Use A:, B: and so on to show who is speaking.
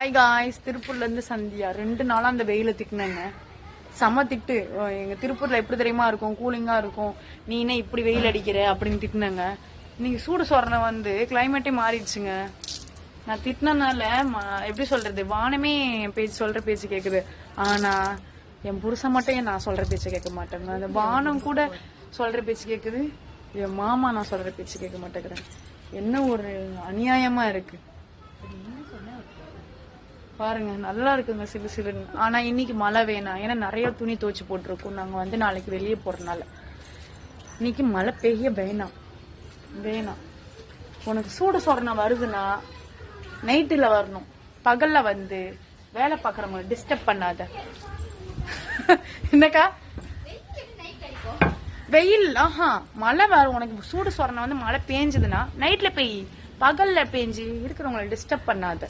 A: Hi guys, திருப்பூர்ல இருந்து சந்தியா. 2 நாளா அந்த வெயில திட்டினேங்க. செம திட்டு. எங்க திருப்பூர்ல எப்படி தெரியுமா இருக்கும், கூலிங்கா இருக்கும், நீ என்ன இப்படி வெயில் அடிக்கிற அப்படின்னு திட்டினேங்க. இன்னைக்கு சூடு சொரணை வந்து கிளைமேட்டே மாறிடுச்சுங்க. நான் திட்டினால எப்படி சொல்றது, வானமே பேச்சு சொல்ற பேச்சு கேக்குது. ஆனா என் புருஷன் மட்டும் நான் சொல்ற பேச்சு கேட்க மாட்டேங்க. அந்த வானம் கூட சொல்ற பேச்சு கேக்குது, என் மாமா நான் சொல்ற பேச்சு கேட்க மாட்டேங்கிறேன். என்ன ஒரு அநியாயமா இருக்கு பாருங்க. நல்லா இருக்குங்க சிலு சிலுன்னு. ஆனா இன்னைக்கு மழை வேணாம், ஏன்னா நிறைய துணி துவைச்சு போட்டிருக்கோம் நாங்க வந்து நாளைக்கு வெளியே போறதுனால. இன்னைக்கு மழை பெய்ய வேணாம் வேணாம். உனக்கு சூடு சொரணை வருதுன்னா நைட்டுல வரணும், பகல்ல வந்து வேலை பாக்குறவங்க டிஸ்டர்ப் பண்ணாத. என்னக்கா வெயில்? ஆஹா, மழை வரும். உனக்கு சூடு சொரணை வந்து மழை பெஞ்சதுன்னா நைட்ல பெய், பகல்ல பெஞ்சு இருக்கிறவங்களை டிஸ்டர்ப் பண்ணாத.